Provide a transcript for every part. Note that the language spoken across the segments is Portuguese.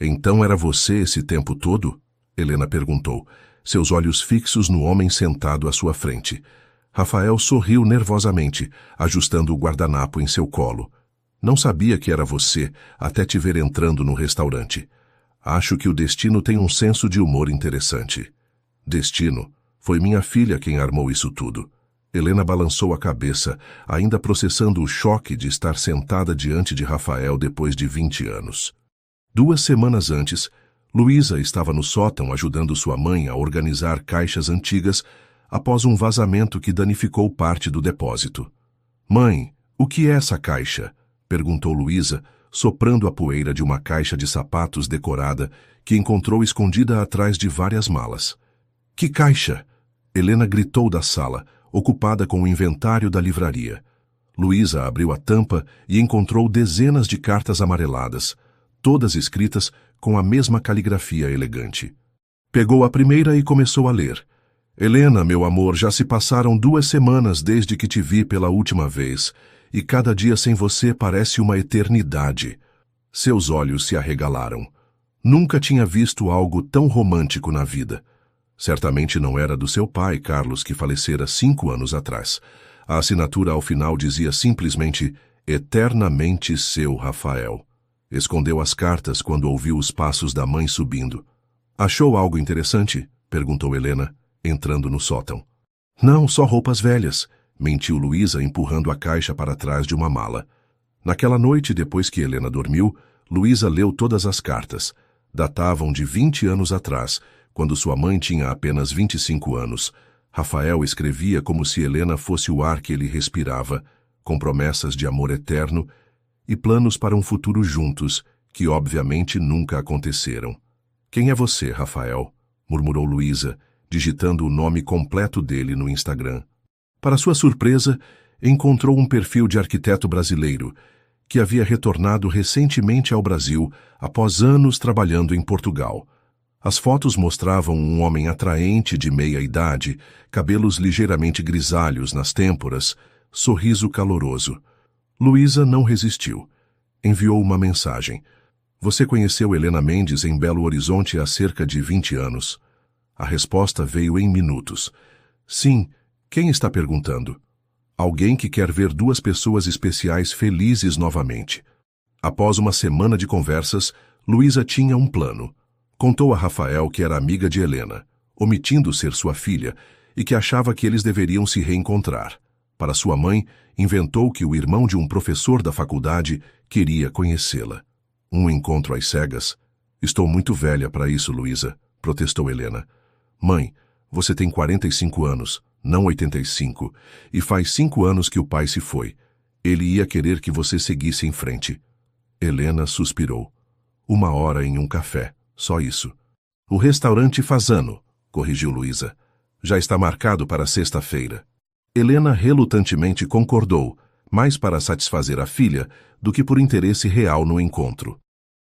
Então era você esse tempo todo? Helena perguntou, seus olhos fixos no homem sentado à sua frente. Rafael sorriu nervosamente, ajustando o guardanapo em seu colo. Não sabia que era você, até te ver entrando no restaurante. Acho que o destino tem um senso de humor interessante. Destino? Foi minha filha quem armou isso tudo. Helena balançou a cabeça, ainda processando o choque de estar sentada diante de Rafael depois de 20 anos. 2 semanas antes, Luísa estava no sótão ajudando sua mãe a organizar caixas antigas após um vazamento que danificou parte do depósito. Mãe, o que é essa caixa? Perguntou Luísa, soprando a poeira de uma caixa de sapatos decorada que encontrou escondida atrás de várias malas. Que caixa? Helena gritou da sala, ocupada com o inventário da livraria. Luísa abriu a tampa e encontrou dezenas de cartas amareladas, todas escritas com a mesma caligrafia elegante. Pegou a primeira e começou a ler. Helena, meu amor, já se passaram 2 semanas desde que te vi pela última vez, e cada dia sem você parece uma eternidade. Seus olhos se arregalaram. Nunca tinha visto algo tão romântico na vida. Certamente não era do seu pai, Carlos, que falecera 5 anos atrás. A assinatura ao final dizia simplesmente, eternamente seu Rafael. Escondeu as cartas quando ouviu os passos da mãe subindo. Achou algo interessante? Perguntou Helena, entrando no sótão. Não, só roupas velhas, mentiu Luísa, empurrando a caixa para trás de uma mala. Naquela noite, depois que Helena dormiu, Luísa leu todas as cartas. Datavam de 20 anos atrás, quando sua mãe tinha apenas 25 anos. Rafael escrevia como se Helena fosse o ar que ele respirava, com promessas de amor eterno e planos para um futuro juntos, que obviamente nunca aconteceram. Quem é você, Rafael? Murmurou Luísa, digitando o nome completo dele no Instagram. Para sua surpresa, encontrou um perfil de arquiteto brasileiro, que havia retornado recentemente ao Brasil após anos trabalhando em Portugal. As fotos mostravam um homem atraente de meia idade, cabelos ligeiramente grisalhos nas têmporas, sorriso caloroso. Luísa não resistiu. Enviou uma mensagem. Você conheceu Helena Mendes em Belo Horizonte há cerca de 20 anos. A resposta veio em minutos. Sim, quem está perguntando? Alguém que quer ver 2 pessoas especiais felizes novamente. Após uma semana de conversas, Luísa tinha um plano. Contou a Rafael que era amiga de Helena, omitindo ser sua filha, e que achava que eles deveriam se reencontrar. Para sua mãe, inventou que o irmão de um professor da faculdade queria conhecê-la. Um encontro às cegas? Estou muito velha para isso, Luísa, protestou Helena. Mãe, você tem 45 anos, não 85, e faz 5 anos que o pai se foi. Ele ia querer que você seguisse em frente. Helena suspirou. 1 hora em um café. Só isso. O restaurante Fazano, corrigiu Luísa. Já está marcado para sexta-feira. Helena relutantemente concordou, mais para satisfazer a filha do que por interesse real no encontro.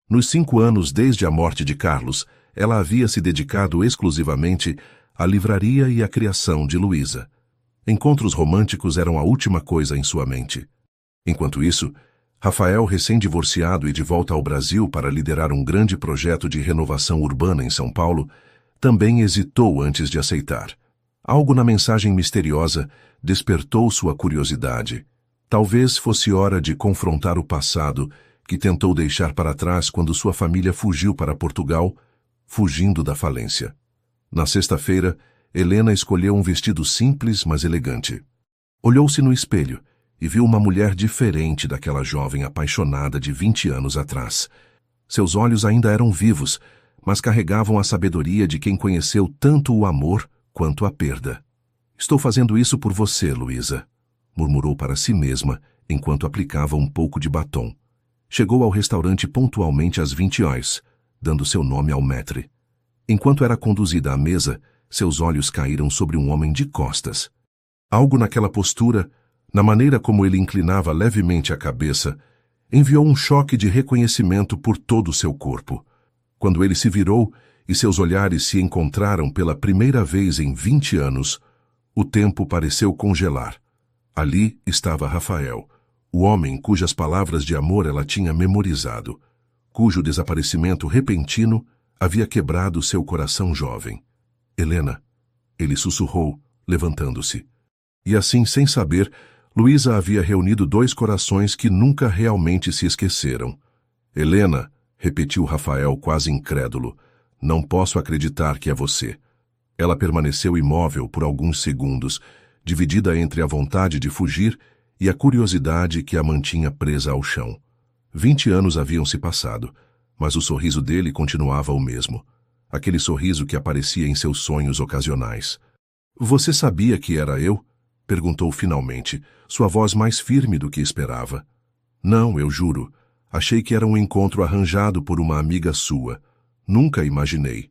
Nos 5 anos desde a morte de Carlos, ela havia se dedicado exclusivamente à livraria e à criação de Luísa. Encontros românticos eram a última coisa em sua mente. Enquanto isso, Rafael, recém-divorciado e de volta ao Brasil para liderar um grande projeto de renovação urbana em São Paulo, também hesitou antes de aceitar. Algo na mensagem misteriosa despertou sua curiosidade. Talvez fosse hora de confrontar o passado que tentou deixar para trás quando sua família fugiu para Portugal, fugindo da falência. Na sexta-feira, Helena escolheu um vestido simples, mas elegante. Olhou-se no espelho e viu uma mulher diferente daquela jovem apaixonada de 20 anos atrás. Seus olhos ainda eram vivos, mas carregavam a sabedoria de quem conheceu tanto o amor quanto a perda. Estou fazendo isso por você, Luísa, murmurou para si mesma, enquanto aplicava um pouco de batom. Chegou ao restaurante pontualmente às 20 horas, dando seu nome ao maître. Enquanto era conduzida à mesa, seus olhos caíram sobre um homem de costas. Algo naquela postura, na maneira como ele inclinava levemente a cabeça, enviou um choque de reconhecimento por todo o seu corpo. Quando ele se virou e seus olhares se encontraram pela primeira vez em 20 anos, o tempo pareceu congelar. Ali estava Rafael, o homem cujas palavras de amor ela tinha memorizado. cujo desaparecimento repentino havia quebrado seu coração jovem. Helena, ele sussurrou, levantando-se. E assim, sem saber, Luísa havia reunido dois corações que nunca realmente se esqueceram. Helena, repetiu Rafael quase incrédulo, não posso acreditar que é você. Ela permaneceu imóvel por alguns segundos, dividida entre a vontade de fugir e a curiosidade que a mantinha presa ao chão. 20 anos haviam se passado, mas o sorriso dele continuava o mesmo. Aquele sorriso que aparecia em seus sonhos ocasionais. Você sabia que era eu? Perguntou finalmente, sua voz mais firme do que esperava. Não, eu juro. Achei que era um encontro arranjado por uma amiga sua. Nunca imaginei.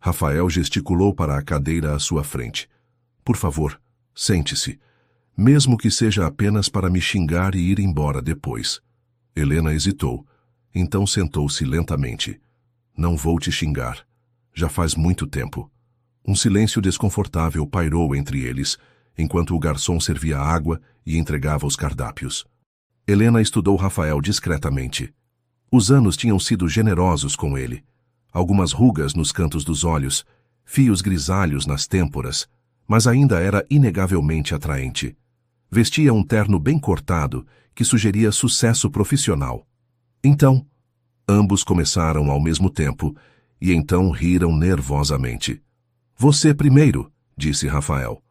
Rafael gesticulou para a cadeira à sua frente. Por favor, sente-se. Mesmo que seja apenas para me xingar e ir embora depois. Helena hesitou. Então sentou-se lentamente. Não vou te xingar. Já faz muito tempo. Um silêncio desconfortável pairou entre eles, enquanto o garçom servia água e entregava os cardápios. Helena estudou Rafael discretamente. Os anos tinham sido generosos com ele. Algumas rugas nos cantos dos olhos, fios grisalhos nas têmporas, mas ainda era inegavelmente atraente. Vestia um terno bem cortado, que sugeria sucesso profissional. Então, ambos começaram ao mesmo tempo, e então riram nervosamente. Você primeiro, disse Rafael.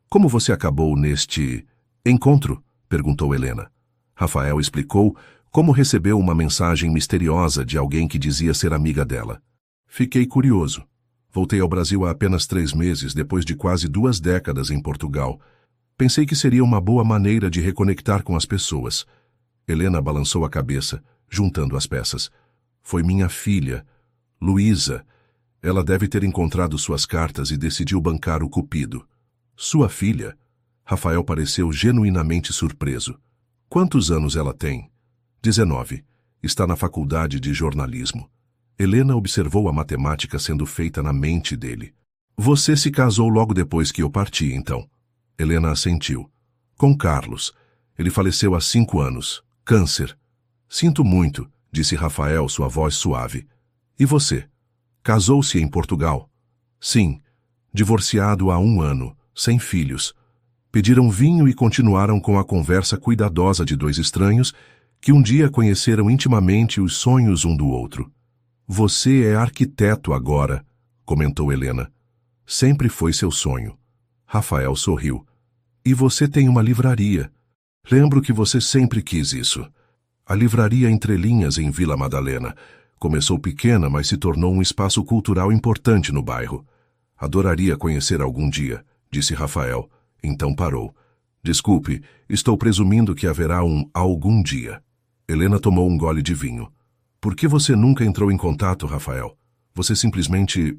Como você acabou neste encontro? Perguntou Helena. Rafael explicou como recebeu uma mensagem misteriosa de alguém que dizia ser amiga dela. Fiquei curioso. Voltei ao Brasil há apenas 3 meses, depois de quase 2 décadas em Portugal. Pensei que seria uma boa maneira de reconectar com as pessoas. Helena balançou a cabeça, juntando as peças. Foi minha filha, Luísa. Ela deve ter encontrado suas cartas e decidiu bancar o cupido. Sua filha? Rafael pareceu genuinamente surpreso. Quantos anos ela tem? 19. Está na faculdade de jornalismo. Helena observou a matemática sendo feita na mente dele. Você se casou logo depois que eu parti, então? Helena assentiu. Com Carlos. Ele faleceu há 5 anos. Câncer. Sinto muito, disse Rafael, sua voz suave. E você? Casou-se em Portugal? Sim. Divorciado há 1 ano, sem filhos. Pediram vinho e continuaram com a conversa cuidadosa de 2 estranhos que um dia conheceram intimamente os sonhos um do outro. Você é arquiteto agora, comentou Helena. Sempre foi seu sonho. Rafael sorriu. E você tem uma livraria. Lembro que você sempre quis isso. A livraria Entre Linhas em Vila Madalena. Começou pequena, mas se tornou um espaço cultural importante no bairro. Adoraria conhecer algum dia, disse Rafael. Então parou. Desculpe, estou presumindo que haverá um algum dia. Helena tomou um gole de vinho. Por que você nunca entrou em contato, Rafael? Você simplesmente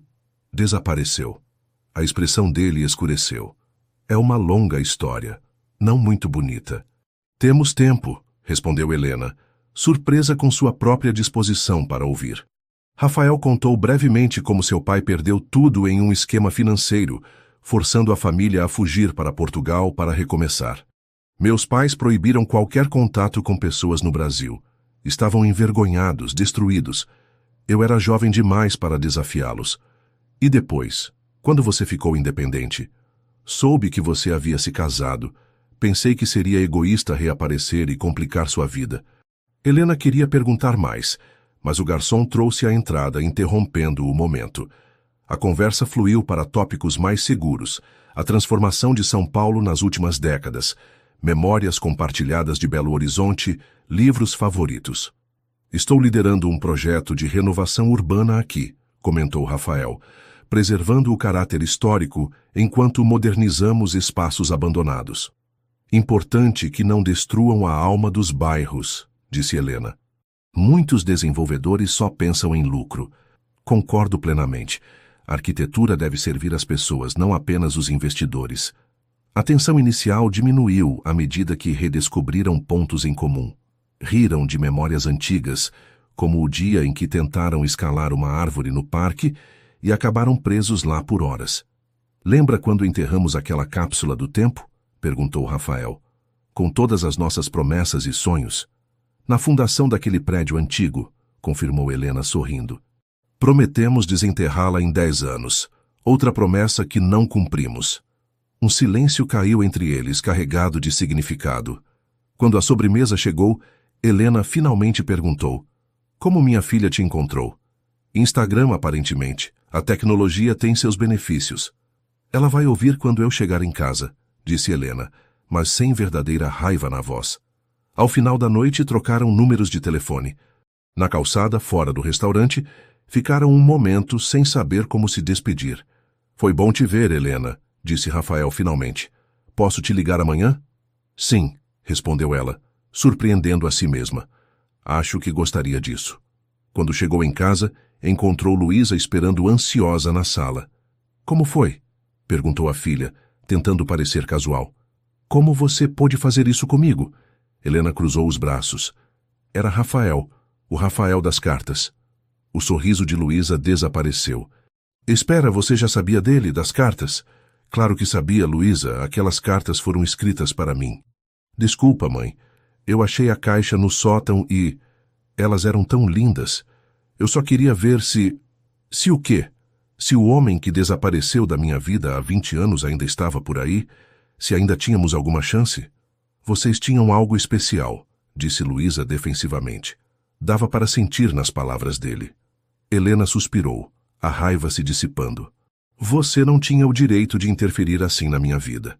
desapareceu. A expressão dele escureceu. É uma longa história, não muito bonita. Temos tempo, respondeu Helena, surpresa com sua própria disposição para ouvir. Rafael contou brevemente como seu pai perdeu tudo em um esquema financeiro, forçando a família a fugir para Portugal para recomeçar. Meus pais proibiram qualquer contato com pessoas no Brasil. Estavam envergonhados, destruídos. Eu era jovem demais para desafiá-los. E depois, quando você ficou independente? Soube que você havia se casado. Pensei que seria egoísta reaparecer e complicar sua vida. Helena queria perguntar mais, mas o garçom trouxe a entrada, interrompendo o momento. A conversa fluiu para tópicos mais seguros, a transformação de São Paulo nas últimas décadas, memórias compartilhadas de Belo Horizonte, livros favoritos. Estou liderando um projeto de renovação urbana aqui, comentou Rafael, preservando o caráter histórico enquanto modernizamos espaços abandonados. Importante que não destruam a alma dos bairros, disse Helena. Muitos desenvolvedores só pensam em lucro. Concordo plenamente. A arquitetura deve servir às pessoas, não apenas os investidores. A tensão inicial diminuiu à medida que redescobriram pontos em comum. Riram de memórias antigas, como o dia em que tentaram escalar uma árvore no parque e acabaram presos lá por horas. Lembra quando enterramos aquela cápsula do tempo? Perguntou Rafael. Com todas as nossas promessas e sonhos. Na fundação daquele prédio antigo, confirmou Helena sorrindo. Prometemos desenterrá-la em 10 anos. Outra promessa que não cumprimos. Um silêncio caiu entre eles, carregado de significado. Quando a sobremesa chegou, Helena finalmente perguntou: Como minha filha te encontrou? Instagram, aparentemente. A tecnologia tem seus benefícios. Ela vai ouvir quando eu chegar em casa, disse Helena, mas sem verdadeira raiva na voz. Ao final da noite, trocaram números de telefone. Na calçada, fora do restaurante, ficaram um momento sem saber como se despedir. Foi bom te ver, Helena, disse Rafael finalmente. Posso te ligar amanhã? Sim, respondeu ela, surpreendendo a si mesma. Acho que gostaria disso. Quando chegou em casa, encontrou Luísa esperando ansiosa na sala. Como foi? Perguntou a filha, tentando parecer casual. Como você pôde fazer isso comigo? Helena cruzou os braços. Era Rafael, o Rafael das cartas. O sorriso de Luísa desapareceu. Espera, você já sabia dele, das cartas? Claro que sabia, Luísa, aquelas cartas foram escritas para mim. Desculpa, mãe. Eu achei a caixa no sótão e... Elas eram tão lindas. Eu só queria ver se... Se o quê? Se o homem que desapareceu da minha vida há 20 anos ainda estava por aí? Se ainda tínhamos alguma chance? Vocês tinham algo especial, disse Luísa defensivamente. Dava para sentir nas palavras dele. Helena suspirou, a raiva se dissipando. Você não tinha o direito de interferir assim na minha vida.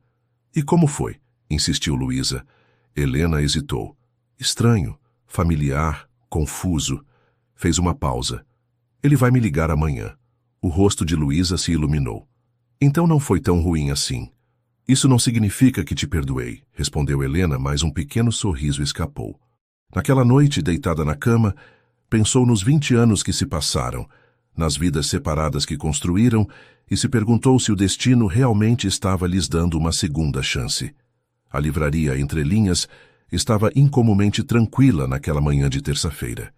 E como foi? Insistiu Luísa. Helena hesitou. Estranho, familiar, confuso. Fez uma pausa. Ele vai me ligar amanhã. O rosto de Luísa se iluminou. Então não foi tão ruim assim. Isso não significa que te perdoei, respondeu Helena, mas um pequeno sorriso escapou. Naquela noite, deitada na cama, pensou nos 20 anos que se passaram, nas vidas separadas que construíram, e se perguntou se o destino realmente estava lhes dando uma segunda chance. A livraria Entre Linhas estava incomumente tranquila naquela manhã de terça-feira.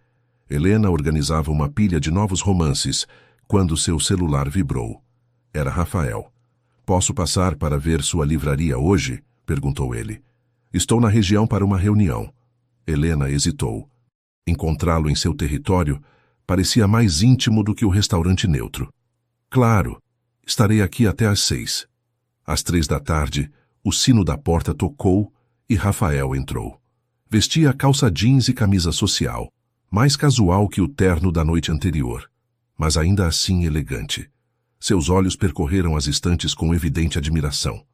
Helena organizava uma pilha de novos romances, quando seu celular vibrou. Era Rafael. Posso passar para ver sua livraria hoje? Perguntou ele. Estou na região para uma reunião. Helena hesitou. Encontrá-lo em seu território parecia mais íntimo do que o restaurante neutro. Claro, estarei aqui até às 6. Às 3 da tarde, o sino da porta tocou e Rafael entrou. Vestia calça jeans e camisa social, mais casual que o terno da noite anterior, mas ainda assim elegante. Seus olhos percorreram as estantes com evidente admiração.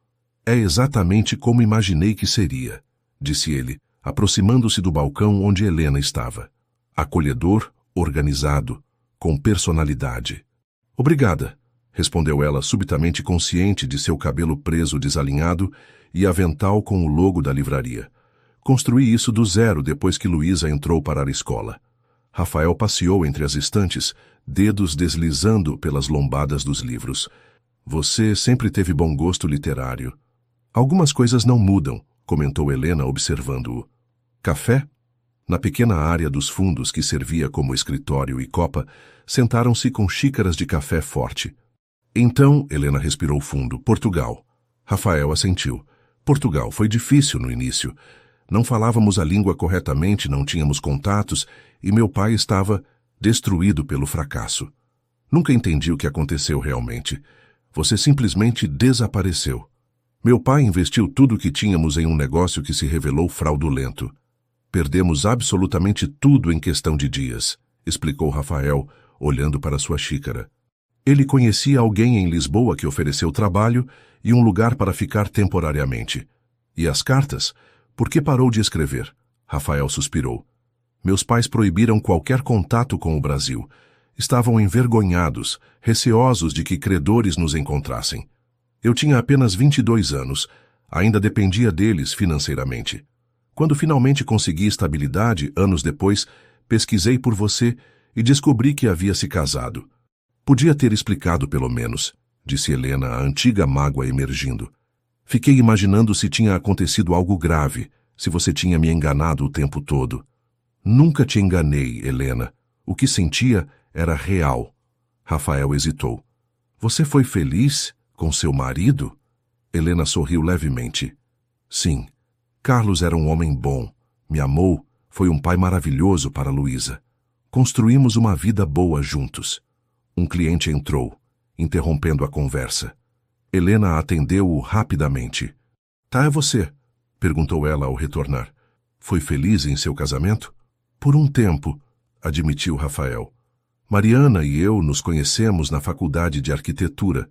É exatamente como imaginei que seria, disse ele, aproximando-se do balcão onde Helena estava. Acolhedor, organizado, com personalidade. Obrigada, respondeu ela subitamente consciente de seu cabelo preso desalinhado e avental com o logo da livraria. Construí isso do zero depois que Luísa entrou para a escola. Rafael passeou entre as estantes, dedos deslizando pelas lombadas dos livros. Você sempre teve bom gosto literário. Algumas coisas não mudam, comentou Helena observando-o. Café? Na pequena área dos fundos que servia como escritório e copa, sentaram-se com xícaras de café forte. Então, Helena respirou fundo, Portugal. Rafael assentiu. Portugal, foi difícil no início. Não falávamos a língua corretamente, não tínhamos contatos, e meu pai estava destruído pelo fracasso. Nunca entendi o que aconteceu realmente. Você simplesmente desapareceu. Meu pai investiu tudo o que tínhamos em um negócio que se revelou fraudulento. Perdemos absolutamente tudo em questão de dias, explicou Rafael, olhando para sua xícara. Ele conhecia alguém em Lisboa que ofereceu trabalho e um lugar para ficar temporariamente. E as cartas? Por que parou de escrever? Rafael suspirou. Meus pais proibiram qualquer contato com o Brasil. Estavam envergonhados, receosos de que credores nos encontrassem. Eu tinha apenas 22 anos, ainda dependia deles financeiramente. Quando finalmente consegui estabilidade, anos depois, pesquisei por você e descobri que havia se casado. Podia ter explicado pelo menos, disse Helena, a antiga mágoa emergindo. Fiquei imaginando se tinha acontecido algo grave, se você tinha me enganado o tempo todo. Nunca te enganei, Helena. O que sentia era real. Rafael hesitou. Você foi feliz com seu marido? Helena sorriu levemente. Sim. Carlos era um homem bom. Me amou. Foi um pai maravilhoso para Luísa. Construímos uma vida boa juntos. Um cliente entrou, interrompendo a conversa. Helena atendeu-o rapidamente. Tá, é você? Perguntou ela ao retornar. Foi feliz em seu casamento? Por um tempo, admitiu Rafael. Mariana e eu nos conhecemos na faculdade de arquitetura.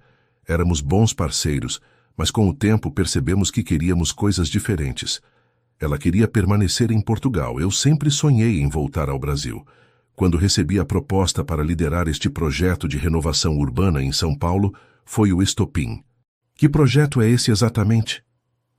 Éramos bons parceiros, mas com o tempo percebemos que queríamos coisas diferentes. Ela queria permanecer em Portugal. Eu sempre sonhei em voltar ao Brasil. Quando recebi a proposta para liderar este projeto de renovação urbana em São Paulo, foi o estopim. Que projeto é esse exatamente?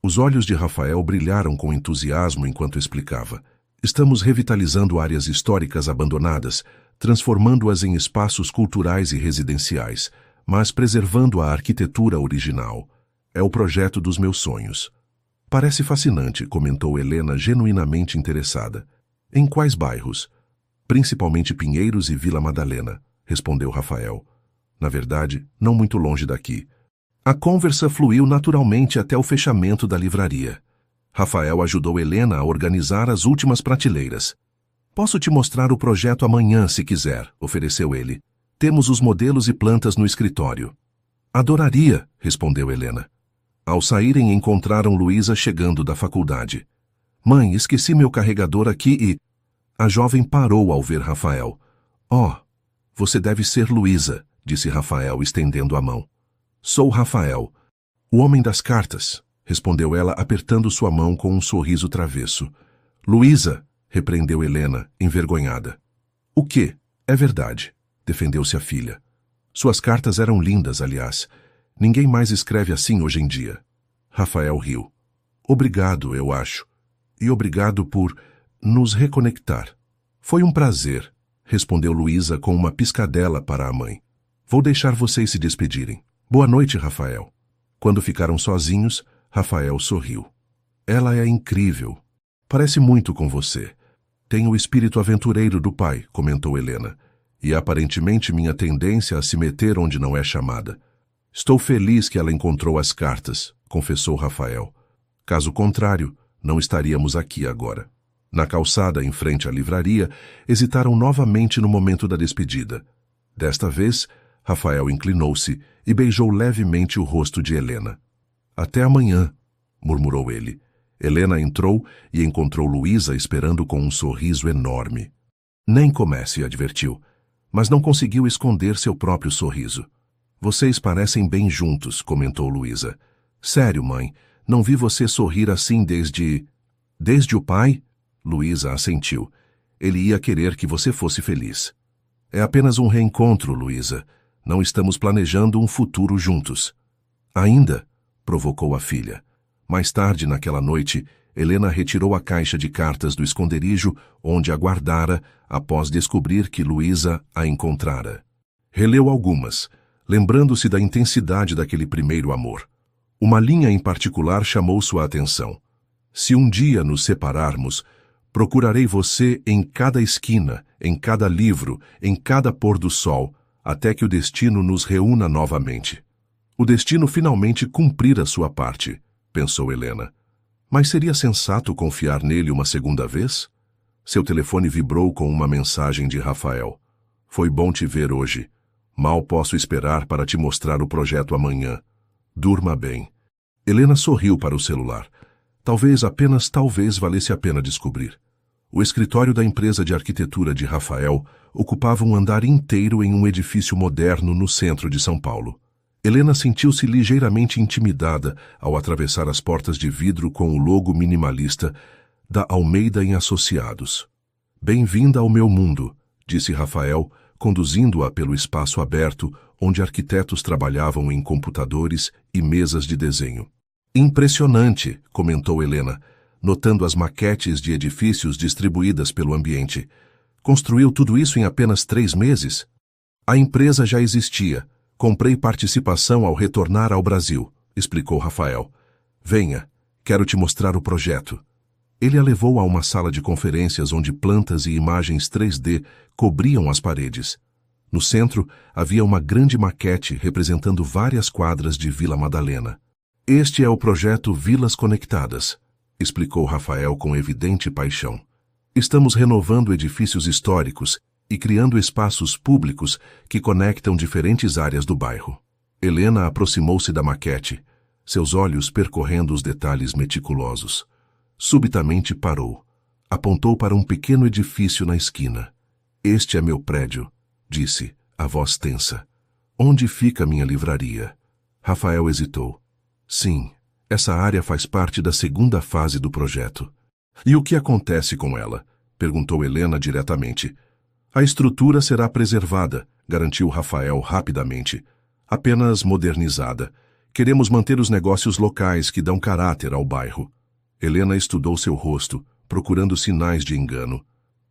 Os olhos de Rafael brilharam com entusiasmo enquanto explicava. Estamos revitalizando áreas históricas abandonadas, transformando-as em espaços culturais e residenciais, mas preservando a arquitetura original. É o projeto dos meus sonhos. Parece fascinante, comentou Helena, genuinamente interessada. Em quais bairros? Principalmente Pinheiros e Vila Madalena, respondeu Rafael. Na verdade, não muito longe daqui. A conversa fluiu naturalmente até o fechamento da livraria. Rafael ajudou Helena a organizar as últimas prateleiras. Posso te mostrar o projeto amanhã, se quiser, ofereceu ele. Temos os modelos e plantas no escritório. Adoraria, respondeu Helena. Ao saírem, encontraram Luísa chegando da faculdade. Mãe, esqueci meu carregador aqui e... A jovem parou ao ver Rafael. Você deve ser Luísa, disse Rafael, estendendo a mão. Sou Rafael, o homem das cartas, respondeu ela, apertando sua mão com um sorriso travesso. Luísa, repreendeu Helena, envergonhada. O quê? É verdade, defendeu-se a filha. Suas cartas eram lindas, aliás. Ninguém mais escreve assim hoje em dia. Rafael riu. Obrigado, eu acho. E obrigado por nos reconectar. Foi um prazer, respondeu Luísa com uma piscadela para a mãe. Vou deixar vocês se despedirem. Boa noite, Rafael. Quando ficaram sozinhos, Rafael sorriu. Ela é incrível. Parece muito com você. Tem o espírito aventureiro do pai, comentou Helena, e aparentemente minha tendência a se meter onde não é chamada. Estou feliz que ela encontrou as cartas, confessou Rafael. Caso contrário, não estaríamos aqui agora. Na calçada, em frente à livraria, hesitaram novamente no momento da despedida. Desta vez, Rafael inclinou-se e beijou levemente o rosto de Helena. Até amanhã, murmurou ele. Helena entrou e encontrou Luísa esperando com um sorriso enorme. Nem comece, advertiu, mas não conseguiu esconder seu próprio sorriso. Vocês parecem bem juntos, comentou Luísa. Sério, mãe, não vi você sorrir assim desde... Desde o pai? Luísa assentiu. Ele ia querer que você fosse feliz. É apenas um reencontro, Luísa. Não estamos planejando um futuro juntos. Ainda? Provocou a filha. Mais tarde, naquela noite, Helena retirou a caixa de cartas do esconderijo onde a guardara após descobrir que Luísa a encontrara. Releu algumas, lembrando-se da intensidade daquele primeiro amor. Uma linha em particular chamou sua atenção. Se um dia nos separarmos, procurarei você em cada esquina, em cada livro, em cada pôr do sol, até que o destino nos reúna novamente. O destino finalmente cumprir a sua parte, pensou Helena. Mas seria sensato confiar nele uma segunda vez? Seu telefone vibrou com uma mensagem de Rafael. Foi bom te ver hoje. Mal posso esperar para te mostrar o projeto amanhã. Durma bem. Helena sorriu para o celular. Talvez, apenas talvez, valesse a pena descobrir. O escritório da empresa de arquitetura de Rafael ocupava um andar inteiro em um edifício moderno no centro de São Paulo. Helena sentiu-se ligeiramente intimidada ao atravessar as portas de vidro com o logo minimalista da Almeida em Associados. Bem-vinda ao meu mundo, disse Rafael, conduzindo-a pelo espaço aberto onde arquitetos trabalhavam em computadores e mesas de desenho. Impressionante, comentou Helena, notando as maquetes de edifícios distribuídas pelo ambiente. Construiu tudo isso em apenas 3 meses? A empresa já existia. Comprei participação ao retornar ao Brasil, explicou Rafael. Venha, quero te mostrar o projeto. Ele a levou a uma sala de conferências onde plantas e imagens 3D cobriam as paredes. No centro, havia uma grande maquete representando várias quadras de Vila Madalena. Este é o projeto Vilas Conectadas, explicou Rafael com evidente paixão. Estamos renovando edifícios históricos, e criando espaços públicos que conectam diferentes áreas do bairro. Helena aproximou-se da maquete, seus olhos percorrendo os detalhes meticulosos. Subitamente parou. Apontou para um pequeno edifício na esquina. Este é meu prédio, disse, a voz tensa. Onde fica minha livraria? Rafael hesitou. Sim, essa área faz parte da segunda fase do projeto. E o que acontece com ela? Perguntou Helena diretamente. A estrutura será preservada, garantiu Rafael rapidamente. Apenas modernizada. Queremos manter os negócios locais que dão caráter ao bairro. Helena estudou seu rosto, procurando sinais de engano.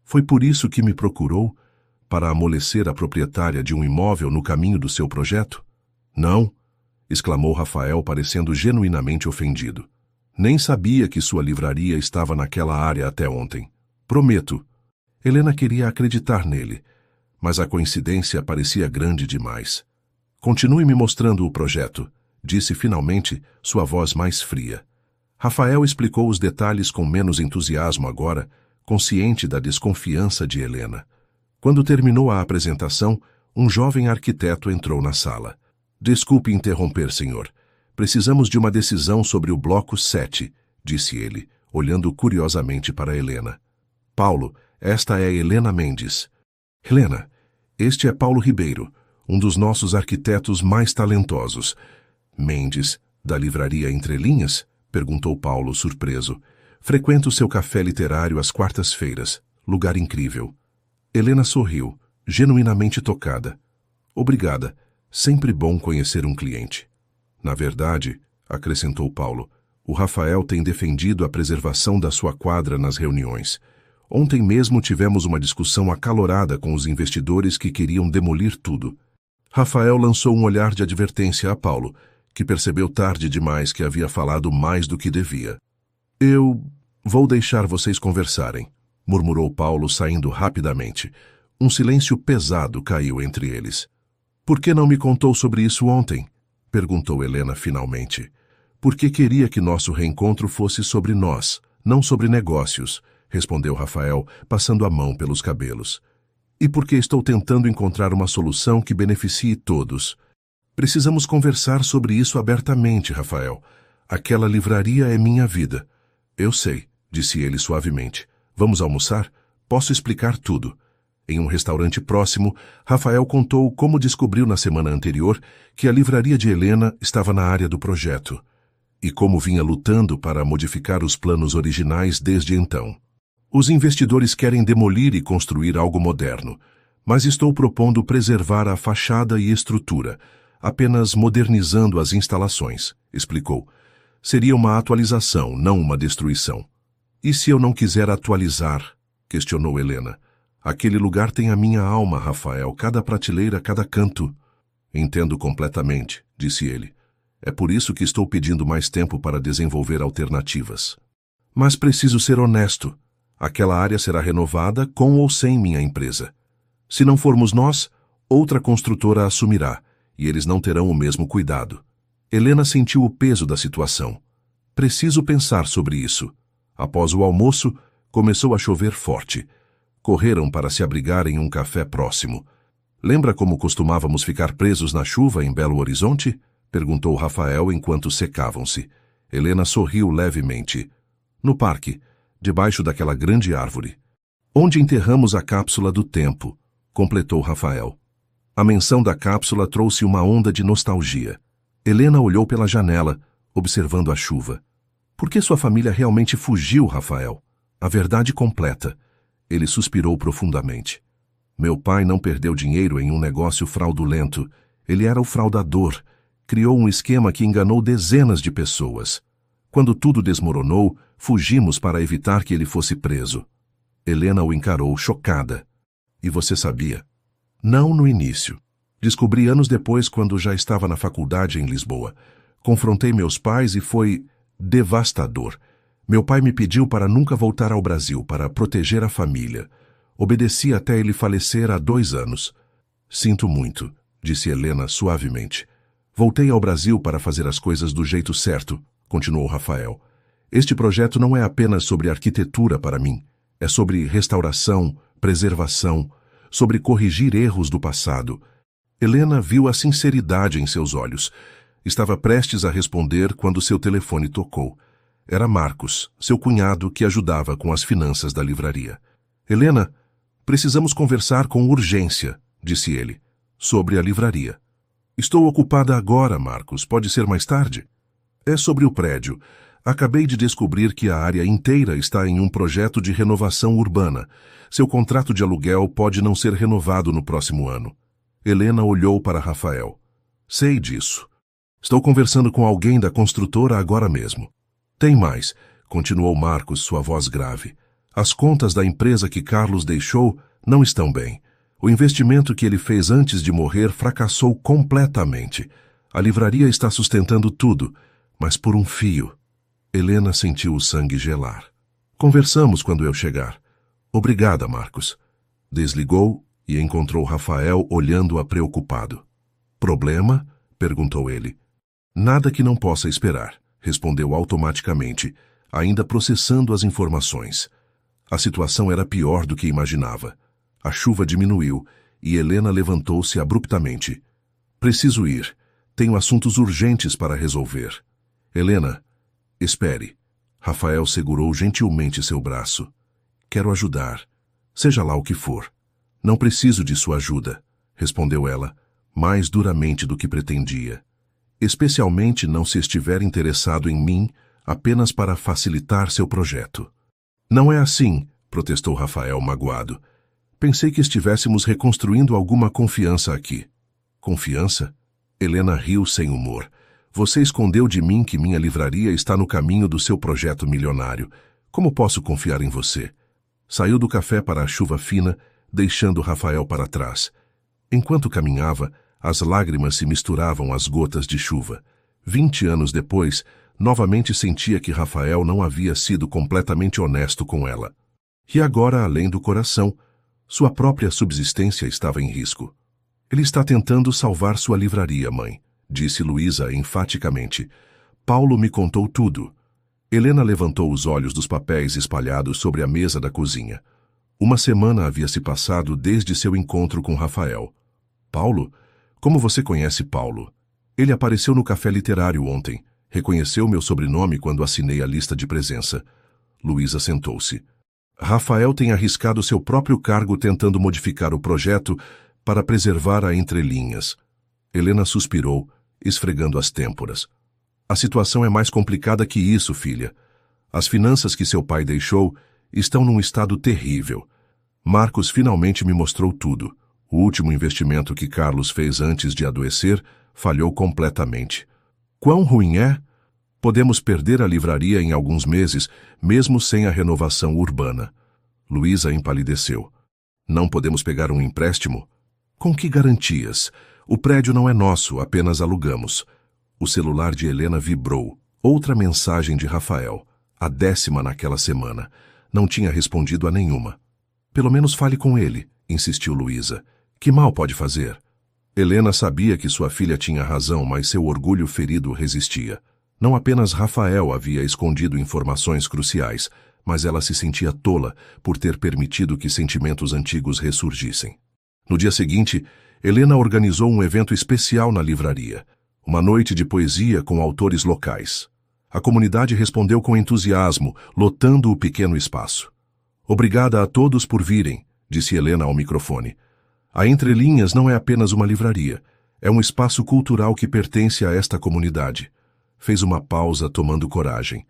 Foi por isso que me procurou? Para amolecer a proprietária de um imóvel no caminho do seu projeto? Não, exclamou Rafael, parecendo genuinamente ofendido. Nem sabia que sua livraria estava naquela área até ontem. Prometo. Helena queria acreditar nele, mas a coincidência parecia grande demais. Continue me mostrando o projeto, disse finalmente, sua voz mais fria. Rafael explicou os detalhes com menos entusiasmo agora, consciente da desconfiança de Helena. Quando terminou a apresentação, um jovem arquiteto entrou na sala. Desculpe interromper, senhor. Precisamos de uma decisão sobre o bloco 7, disse ele, olhando curiosamente para Helena. Paulo, esta é Helena Mendes. Helena, este é Paulo Ribeiro, um dos nossos arquitetos mais talentosos. Mendes, da livraria Entre Linhas? Perguntou Paulo, surpreso. Frequento seu café literário às quartas-feiras. Lugar incrível. Helena sorriu, genuinamente tocada. Obrigada. Sempre bom conhecer um cliente. Na verdade, acrescentou Paulo, o Rafael tem defendido a preservação da sua quadra nas reuniões. Ontem mesmo tivemos uma discussão acalorada com os investidores que queriam demolir tudo. Rafael lançou um olhar de advertência a Paulo, que percebeu tarde demais que havia falado mais do que devia. Eu vou deixar vocês conversarem, murmurou Paulo, saindo rapidamente. Um silêncio pesado caiu entre eles. Por que não me contou sobre isso ontem? Perguntou Helena finalmente. Porque queria que nosso reencontro fosse sobre nós, não sobre negócios, respondeu Rafael, passando a mão pelos cabelos. E porque estou tentando encontrar uma solução que beneficie todos. Precisamos conversar sobre isso abertamente, Rafael. Aquela livraria é minha vida. Eu sei, disse ele suavemente. Vamos almoçar? Posso explicar tudo. Em um restaurante próximo, Rafael contou como descobriu na semana anterior que a livraria de Helena estava na área do projeto e como vinha lutando para modificar os planos originais desde então. Os investidores querem demolir e construir algo moderno, mas estou propondo preservar a fachada e estrutura, apenas modernizando as instalações, explicou. Seria uma atualização, não uma destruição. E se eu não quiser atualizar? Questionou Helena. Aquele lugar tem a minha alma, Rafael, cada prateleira, cada canto. Entendo completamente, disse ele. É por isso que estou pedindo mais tempo para desenvolver alternativas. Mas preciso ser honesto. Aquela área será renovada com ou sem minha empresa. Se não formos nós, outra construtora assumirá, e eles não terão o mesmo cuidado. Helena sentiu o peso da situação. Preciso pensar sobre isso. Após o almoço, começou a chover forte. Correram para se abrigar em um café próximo. Lembra como costumávamos ficar presos na chuva em Belo Horizonte? Perguntou Rafael enquanto secavam-se. Helena sorriu levemente. No parque, debaixo daquela grande árvore. Onde enterramos a cápsula do tempo, completou Rafael. A menção da cápsula trouxe uma onda de nostalgia. Helena olhou pela janela, observando a chuva. Por que sua família realmente fugiu, Rafael? A verdade completa. Ele suspirou profundamente. Meu pai não perdeu dinheiro em um negócio fraudulento. Ele era o fraudador. Criou um esquema que enganou dezenas de pessoas. Quando tudo desmoronou, fugimos para evitar que ele fosse preso. Helena o encarou, chocada. E você sabia? Não no início. Descobri anos depois, quando já estava na faculdade em Lisboa. Confrontei meus pais e foi devastador. Meu pai me pediu para nunca voltar ao Brasil, para proteger a família. Obedeci até ele falecer há 2 anos. Sinto muito, disse Helena suavemente. Voltei ao Brasil para fazer as coisas do jeito certo, continuou Rafael. Este projeto não é apenas sobre arquitetura para mim. É sobre restauração, preservação. sobre corrigir erros do passado. Helena viu a sinceridade em seus olhos. Estava prestes a responder quando seu telefone tocou. Era Marcos, seu cunhado, que ajudava com as finanças da livraria. Helena, precisamos conversar com urgência, disse ele, sobre a livraria. Estou ocupada agora, Marcos. Pode ser mais tarde? É sobre o prédio. Acabei de descobrir que a área inteira está em um projeto de renovação urbana. Seu contrato de aluguel pode não ser renovado no próximo ano. Helena olhou para Rafael. Sei disso. Estou conversando com alguém da construtora agora mesmo. Tem mais, continuou Marcos, sua voz grave. As contas da empresa que Carlos deixou não estão bem. O investimento que ele fez antes de morrer fracassou completamente. A livraria está sustentando tudo, mas por um fio. Helena sentiu o sangue gelar. Conversamos quando eu chegar. Obrigada, Marcos. Desligou e encontrou Rafael olhando-a preocupado. Problema? Perguntou ele. Nada que não possa esperar, respondeu automaticamente, ainda processando as informações. A situação era pior do que imaginava. A chuva diminuiu e Helena levantou-se abruptamente. Preciso ir. Tenho assuntos urgentes para resolver. Helena, espere. Rafael segurou gentilmente seu braço. Quero ajudar. Seja lá o que for. Não preciso de sua ajuda, respondeu ela, mais duramente do que pretendia. Especialmente não se estiver interessado em mim apenas para facilitar seu projeto. Não é assim, protestou Rafael magoado. Pensei que estivéssemos reconstruindo alguma confiança aqui. Confiança? Helena riu sem humor. Você escondeu de mim que minha livraria está no caminho do seu projeto milionário. Como posso confiar em você? Saiu do café para a chuva fina, deixando Rafael para trás. Enquanto caminhava, as lágrimas se misturavam às gotas de chuva. 20 anos depois, novamente sentia que Rafael não havia sido completamente honesto com ela. E agora, além do coração, sua própria subsistência estava em risco. Ele está tentando salvar sua livraria, mãe, disse Luísa enfaticamente. Paulo me contou tudo. Helena levantou os olhos dos papéis espalhados sobre a mesa da cozinha. Uma semana havia se passado desde seu encontro com Rafael. Paulo? Como você conhece Paulo? Ele apareceu no café literário ontem. Reconheceu meu sobrenome quando assinei a lista de presença. Luísa sentou-se. Rafael tem arriscado seu próprio cargo tentando modificar o projeto para preservar a entrelinhas. Helena suspirou, esfregando as têmporas. A situação é mais complicada que isso, filha. As finanças que seu pai deixou estão num estado terrível. Marcos finalmente me mostrou tudo. O último investimento que Carlos fez antes de adoecer falhou completamente. Quão ruim é? Podemos perder a livraria em alguns meses, mesmo sem a renovação urbana. Luísa empalideceu. Não podemos pegar um empréstimo? Com que garantias? O prédio não é nosso, apenas alugamos. O celular de Helena vibrou. Outra mensagem de Rafael. A 10ª naquela semana. Não tinha respondido a nenhuma. Pelo menos fale com ele, insistiu Luísa. Que mal pode fazer? Helena sabia que sua filha tinha razão, mas seu orgulho ferido resistia. Não apenas Rafael havia escondido informações cruciais, mas ela se sentia tola por ter permitido que sentimentos antigos ressurgissem. No dia seguinte, Helena organizou um evento especial na livraria. Uma noite de poesia com autores locais. A comunidade respondeu com entusiasmo, lotando o pequeno espaço. Obrigada a todos por virem, disse Helena ao microfone. A Entrelinhas não é apenas uma livraria, é um espaço cultural que pertence a esta comunidade. Fez uma pausa tomando coragem.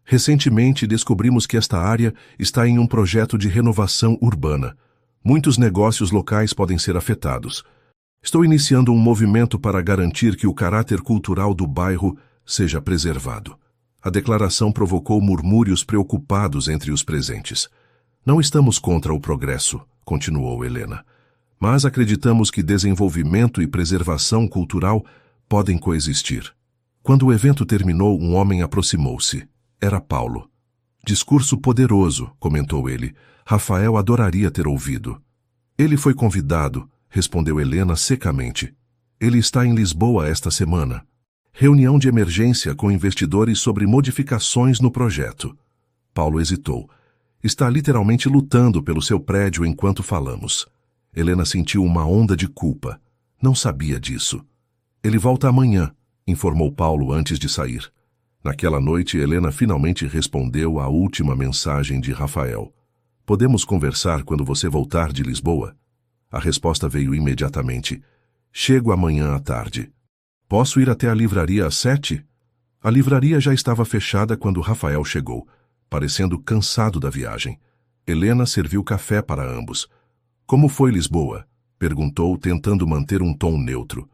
Recentemente descobrimos que esta área está em um projeto de renovação urbana. Muitos negócios locais podem ser afetados. Estou iniciando um movimento para garantir que o caráter cultural do bairro seja preservado. A declaração provocou murmúrios preocupados entre os presentes. Não estamos contra o progresso, continuou Helena, mas acreditamos que desenvolvimento e preservação cultural podem coexistir. Quando o evento terminou, um homem aproximou-se. Era Paulo. Discurso poderoso, comentou ele. Rafael adoraria ter ouvido. Ele foi convidado, respondeu Helena secamente. Ele está em Lisboa esta semana. Reunião de emergência com investidores sobre modificações no projeto. Paulo hesitou. Está literalmente lutando pelo seu prédio enquanto falamos. Helena sentiu uma onda de culpa. Não sabia disso. Ele volta amanhã, informou Paulo antes de sair. Naquela noite, Helena finalmente respondeu à última mensagem de Rafael. Podemos conversar quando você voltar de Lisboa? A resposta veio imediatamente. Chego amanhã à tarde. Posso ir até a livraria às 7? A livraria já estava fechada quando Rafael chegou, parecendo cansado da viagem. Helena serviu café para ambos. Como foi Lisboa? Perguntou, tentando manter um tom neutro.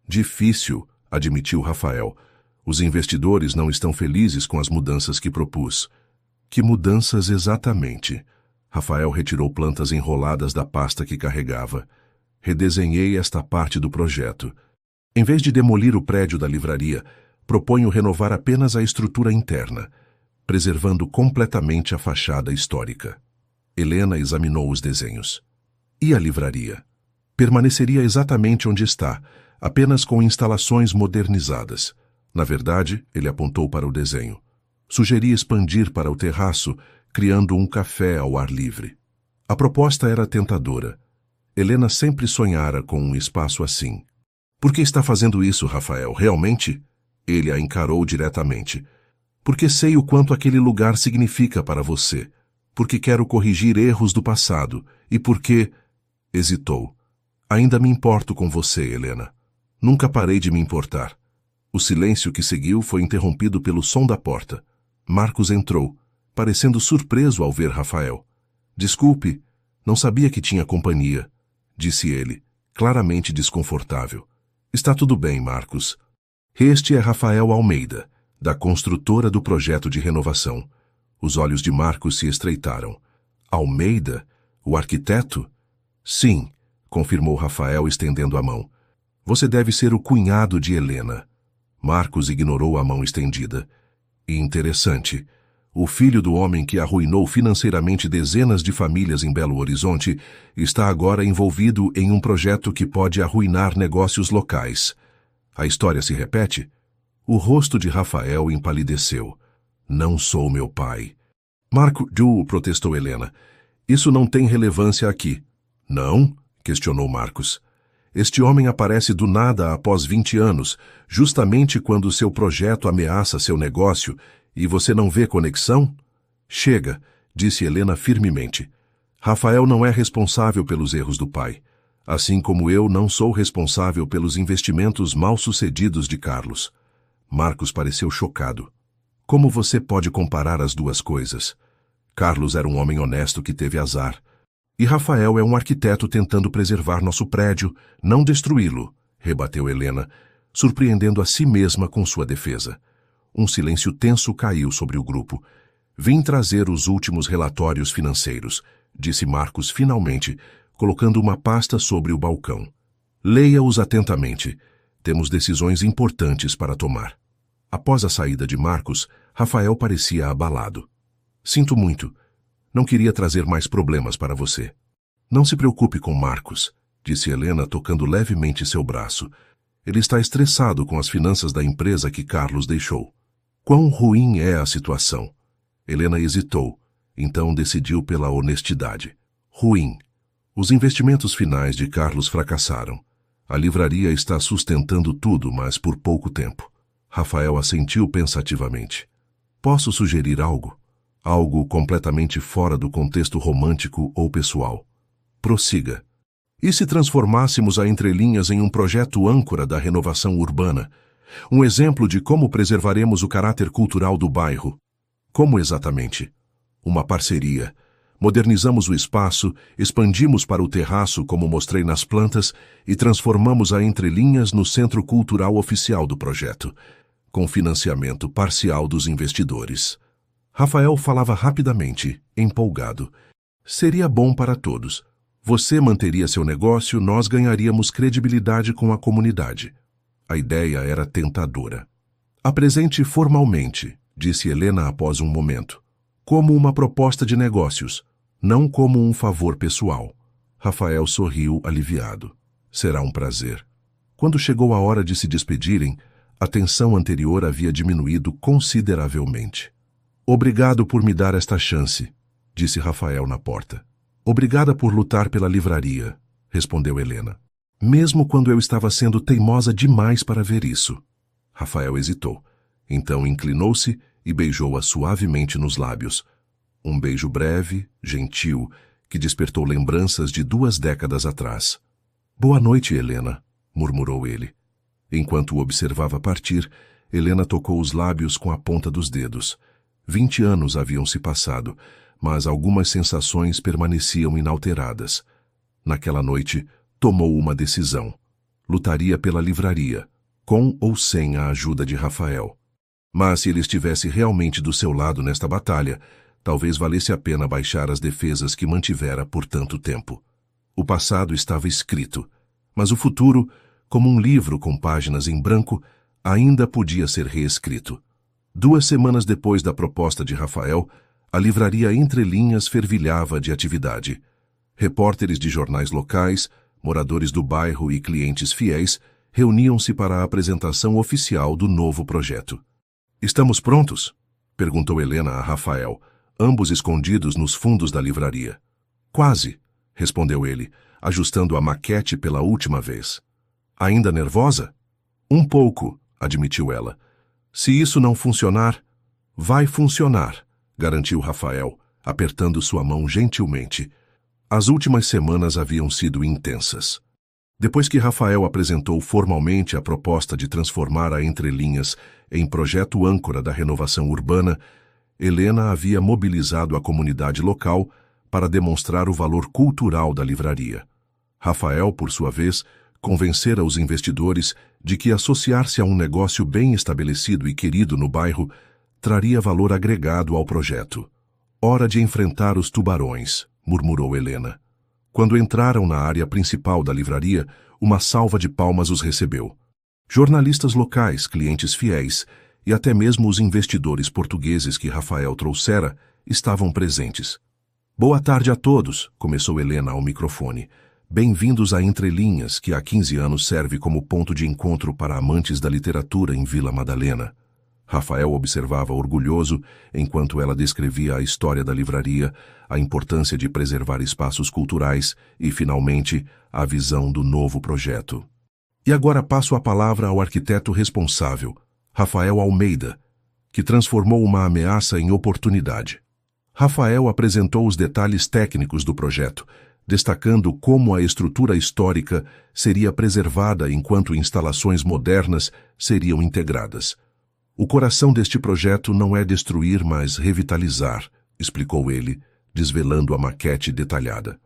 Difícil, admitiu Rafael. Os investidores não estão felizes com as mudanças que propus. Que mudanças exatamente? Rafael retirou plantas enroladas da pasta que carregava. Redesenhei esta parte do projeto. Em vez de demolir o prédio da livraria, proponho renovar apenas a estrutura interna, preservando completamente a fachada histórica. Helena examinou os desenhos. E a livraria? Permaneceria exatamente onde está, apenas com instalações modernizadas. Na verdade, ele apontou para o desenho. Sugeri expandir para o terraço, criando um café ao ar livre. A proposta era tentadora. Helena sempre sonhara com um espaço assim. Por que está fazendo isso, Rafael? Realmente? Ele a encarou diretamente. Porque sei o quanto aquele lugar significa para você. Porque quero corrigir erros do passado. E porque... Hesitou. Ainda me importo com você, Helena. Nunca parei de me importar. O silêncio que seguiu foi interrompido pelo som da porta. Marcos entrou, parecendo surpreso ao ver Rafael. Desculpe, não sabia que tinha companhia, disse ele, claramente desconfortável. Está tudo bem, Marcos. Este é Rafael Almeida, da construtora do projeto de renovação. Os olhos de Marcos se estreitaram. Almeida? O arquiteto? Sim, confirmou Rafael estendendo a mão. Você deve ser o cunhado de Helena. Marcos ignorou a mão estendida. E interessante, o filho do homem que arruinou financeiramente dezenas de famílias em Belo Horizonte está agora envolvido em um projeto que pode arruinar negócios locais. A história se repete? O rosto de Rafael empalideceu. Não sou meu pai. Marco, protestou Helena. Isso não tem relevância aqui. Não? Questionou Marcos. Este homem aparece do nada após 20 anos, justamente quando seu projeto ameaça seu negócio, e você não vê conexão? Chega, disse Helena firmemente. Rafael não é responsável pelos erros do pai, assim como eu não sou responsável pelos investimentos mal-sucedidos de Carlos. Marcos pareceu chocado. Como você pode comparar as duas coisas? Carlos era um homem honesto que teve azar. E Rafael é um arquiteto tentando preservar nosso prédio, não destruí-lo, rebateu Helena, surpreendendo a si mesma com sua defesa. Um silêncio tenso caiu sobre o grupo. Vim trazer os últimos relatórios financeiros, disse Marcos finalmente, colocando uma pasta sobre o balcão. Leia-os atentamente. Temos decisões importantes para tomar. Após a saída de Marcos, Rafael parecia abalado. Sinto muito. Não queria trazer mais problemas para você. Não se preocupe com Marcos, disse Helena tocando levemente seu braço. Ele está estressado com as finanças da empresa que Carlos deixou. Quão ruim é a situação? Helena hesitou, então decidiu pela honestidade. Ruim. Os investimentos finais de Carlos fracassaram. A livraria está sustentando tudo, mas por pouco tempo. Rafael assentiu pensativamente. Posso sugerir algo? Algo completamente fora do contexto romântico ou pessoal. Prossiga. E se transformássemos a Entrelinhas em um projeto âncora da renovação urbana? Um exemplo de como preservaremos o caráter cultural do bairro? Como exatamente? Uma parceria. Modernizamos o espaço, expandimos para o terraço, como mostrei nas plantas, e transformamos a Entrelinhas no centro cultural oficial do projeto, com financiamento parcial dos investidores. Rafael falava rapidamente, empolgado. Seria bom para todos. Você manteria seu negócio, nós ganharíamos credibilidade com a comunidade. A ideia era tentadora. Apresente formalmente, disse Helena após um momento, como uma proposta de negócios, não como um favor pessoal. Rafael sorriu aliviado. Será um prazer. Quando chegou a hora de se despedirem, a tensão anterior havia diminuído consideravelmente. Obrigado por me dar esta chance, disse Rafael na porta. Obrigada por lutar pela livraria. respondeu Helena. Mesmo quando eu estava sendo teimosa demais para ver isso. Rafael hesitou. Então inclinou-se e beijou-a suavemente nos lábios. Um beijo breve, gentil, que despertou lembranças de 2 décadas atrás. Boa noite, Helena, murmurou ele. Enquanto o observava partir, Helena tocou os lábios com a ponta dos dedos. 20 anos haviam se passado, mas algumas sensações permaneciam inalteradas. Naquela noite, tomou uma decisão. Lutaria pela livraria, com ou sem a ajuda de Rafael. Mas se ele estivesse realmente do seu lado nesta batalha, talvez valesse a pena baixar as defesas que mantivera por tanto tempo. O passado estava escrito, mas o futuro, como um livro com páginas em branco, ainda podia ser reescrito. 2 semanas depois da proposta de Rafael, a livraria Entre Linhas fervilhava de atividade. Repórteres de jornais locais, moradores do bairro e clientes fiéis reuniam-se para a apresentação oficial do novo projeto. "Estamos prontos?" perguntou Helena a Rafael, ambos escondidos nos fundos da livraria. "Quase", respondeu ele, ajustando a maquete pela última vez. "Ainda nervosa?" "Um pouco", admitiu ela. "Se isso não funcionar, vai funcionar", garantiu Rafael, apertando sua mão gentilmente. As últimas semanas haviam sido intensas. Depois que Rafael apresentou formalmente a proposta de transformar a Entre Linhas em projeto âncora da renovação urbana, Helena havia mobilizado a comunidade local para demonstrar o valor cultural da livraria. Rafael, por sua vez, convencera os investidores de que associar-se a um negócio bem estabelecido e querido no bairro traria valor agregado ao projeto. "Hora de enfrentar os tubarões", murmurou Helena. Quando entraram na área principal da livraria, uma salva de palmas os recebeu. Jornalistas locais, clientes fiéis e até mesmo os investidores portugueses que Rafael trouxera estavam presentes. "Boa tarde a todos", começou Helena ao microfone. "Bem-vindos a Entre Linhas, que há 15 anos serve como ponto de encontro para amantes da literatura em Vila Madalena." Rafael observava orgulhoso enquanto ela descrevia a história da livraria, a importância de preservar espaços culturais e, finalmente, a visão do novo projeto. E agora passo a palavra ao arquiteto responsável, Rafael Almeida, que transformou uma ameaça em oportunidade. Rafael apresentou os detalhes técnicos do projeto, destacando como a estrutura histórica seria preservada enquanto instalações modernas seriam integradas. "O coração deste projeto não é destruir, mas revitalizar", explicou ele, desvelando a maquete detalhada.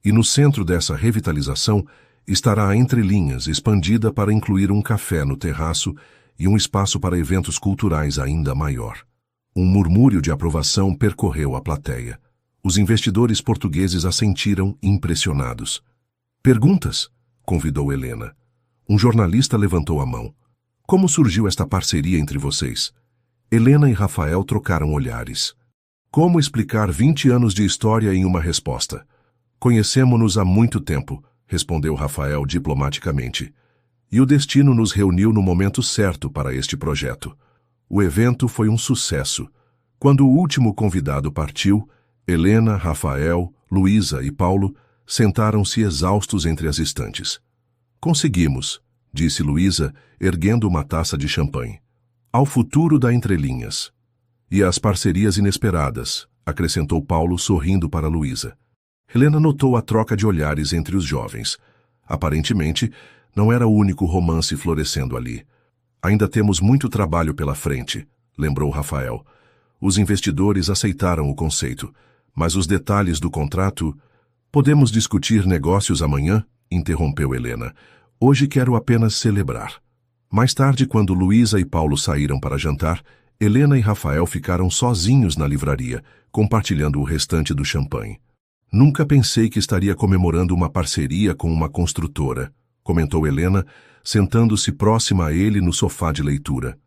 "E no centro dessa revitalização estará a Entre Linhas, expandida para incluir um café no terraço e um espaço para eventos culturais ainda maior." Um murmúrio de aprovação percorreu a plateia. Os investidores portugueses assentiram impressionados. "Perguntas?", convidou Helena. Um jornalista levantou a mão. "Como surgiu esta parceria entre vocês?" Helena e Rafael trocaram olhares. Como explicar 20 anos de história em uma resposta? "Conhecemo-nos há muito tempo", respondeu Rafael diplomaticamente. "E o destino nos reuniu no momento certo para este projeto." O evento foi um sucesso. Quando o último convidado partiu, Helena, Rafael, Luísa e Paulo sentaram-se exaustos entre as estantes. "Conseguimos", disse Luísa, erguendo uma taça de champanhe. "Ao futuro da Entre Linhas." "E às parcerias inesperadas", acrescentou Paulo sorrindo para Luísa. Helena notou a troca de olhares entre os jovens. Aparentemente, não era o único romance florescendo ali. "Ainda temos muito trabalho pela frente", lembrou Rafael. Os investidores aceitaram o conceito, mas os detalhes do contrato... "Podemos discutir negócios amanhã?", interrompeu Helena. "Hoje quero apenas celebrar." Mais tarde, quando Luísa e Paulo saíram para jantar, Helena e Rafael ficaram sozinhos na livraria, compartilhando o restante do champanhe. "Nunca pensei que estaria comemorando uma parceria com uma construtora", comentou Helena, sentando-se próxima a ele no sofá de leitura.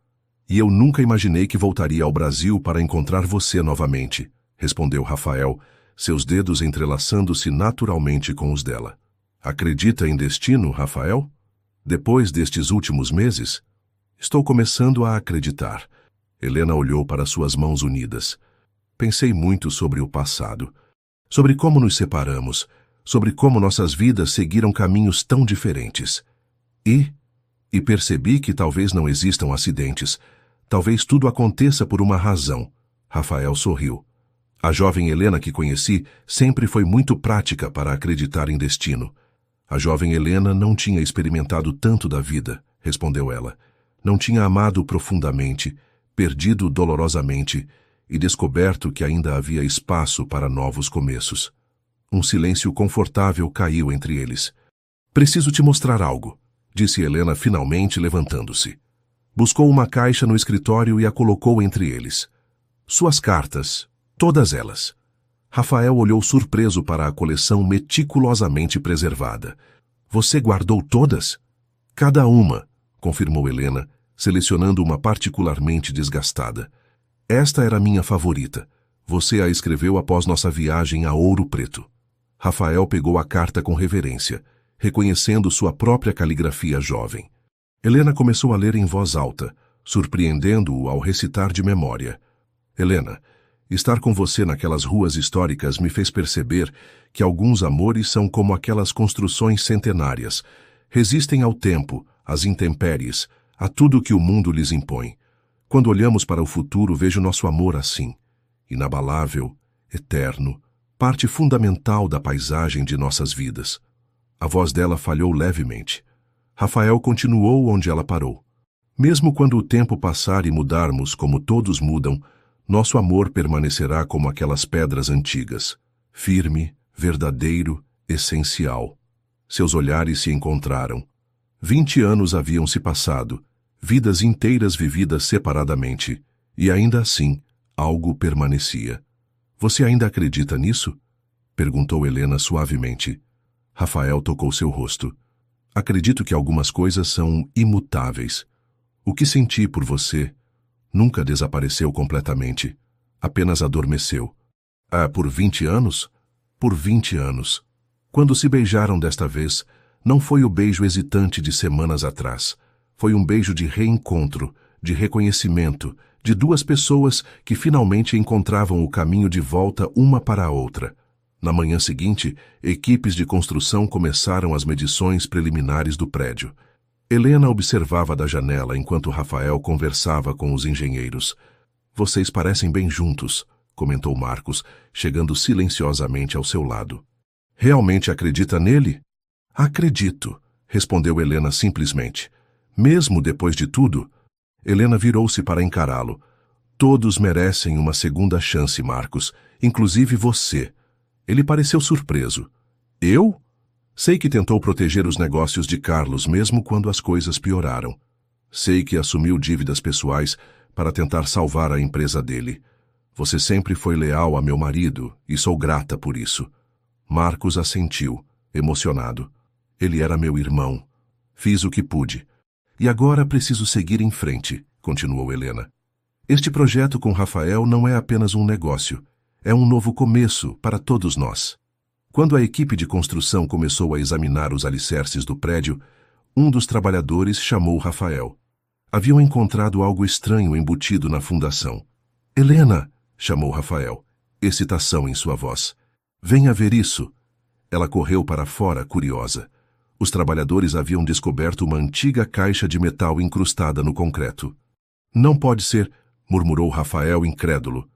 "E eu nunca imaginei que voltaria ao Brasil para encontrar você novamente", respondeu Rafael, seus dedos entrelaçando-se naturalmente com os dela. "Acredita em destino, Rafael? Depois destes últimos meses?" "Estou começando a acreditar." Helena olhou para suas mãos unidas. "Pensei muito sobre o passado, sobre como nos separamos, sobre como nossas vidas seguiram caminhos tão diferentes. E percebi que talvez não existam acidentes. Talvez tudo aconteça por uma razão. Rafael sorriu. A jovem Helena que conheci sempre foi muito prática para acreditar em destino. A jovem Helena não tinha experimentado tanto da vida, respondeu ela. Não tinha amado profundamente, perdido dolorosamente e descoberto que ainda havia espaço para novos começos. Um silêncio confortável caiu entre eles. Preciso te mostrar algo, disse Helena finalmente levantando-se. Buscou uma caixa no escritório e a colocou entre eles. Suas cartas, todas elas. Rafael olhou surpreso para a coleção meticulosamente preservada. Você guardou todas? Cada uma, confirmou Helena, selecionando uma particularmente desgastada. Esta era minha favorita. Você a escreveu após nossa viagem a Ouro Preto. Rafael pegou a carta com reverência, reconhecendo sua própria caligrafia jovem. Helena começou a ler em voz alta, surpreendendo-o ao recitar de memória. Helena, estar com você naquelas ruas históricas me fez perceber que alguns amores são como aquelas construções centenárias. Resistem ao tempo, às intempéries, a tudo que o mundo lhes impõe. Quando olhamos para o futuro, vejo nosso amor assim, inabalável, eterno, parte fundamental da paisagem de nossas vidas. A voz dela falhou levemente. Rafael continuou onde ela parou. Mesmo quando o tempo passar e mudarmos como todos mudam, nosso amor permanecerá como aquelas pedras antigas, firme, verdadeiro, essencial. Seus olhares se encontraram. 20 anos haviam se passado, vidas inteiras vividas separadamente, e ainda assim, algo permanecia. Você ainda acredita nisso? Perguntou Helena suavemente. Rafael tocou seu rosto. Acredito que algumas coisas são imutáveis. O que senti por você nunca desapareceu completamente, apenas adormeceu. Por 20 anos? Por 20 anos. Quando se beijaram desta vez, não foi o beijo hesitante de semanas atrás. Foi um beijo de reencontro, de reconhecimento, de duas pessoas que finalmente encontravam o caminho de volta uma para a outra. Na manhã seguinte, equipes de construção começaram as medições preliminares do prédio. Helena observava da janela enquanto Rafael conversava com os engenheiros. Vocês parecem bem juntos, comentou Marcos, chegando silenciosamente ao seu lado. Realmente acredita nele? Acredito, respondeu Helena simplesmente. Mesmo depois de tudo? Helena virou-se para encará-lo. Todos merecem uma segunda chance, Marcos, inclusive você. Ele pareceu surpreso. Eu? Sei que tentou proteger os negócios de Carlos mesmo quando as coisas pioraram. Sei que assumiu dívidas pessoais para tentar salvar a empresa dele. Você sempre foi leal a meu marido e sou grata por isso. Marcos assentiu, emocionado. Ele era meu irmão. Fiz o que pude. E agora preciso seguir em frente, continuou Helena. Este projeto com Rafael não é apenas um negócio. É um novo começo para todos nós. Quando a equipe de construção começou a examinar os alicerces do prédio, um dos trabalhadores chamou Rafael. Haviam encontrado algo estranho embutido na fundação. Helena, chamou Rafael, excitação em sua voz. Venha ver isso. Ela correu para fora, curiosa. Os trabalhadores haviam descoberto uma antiga caixa de metal incrustada no concreto. Não pode ser, murmurou Rafael incrédulo.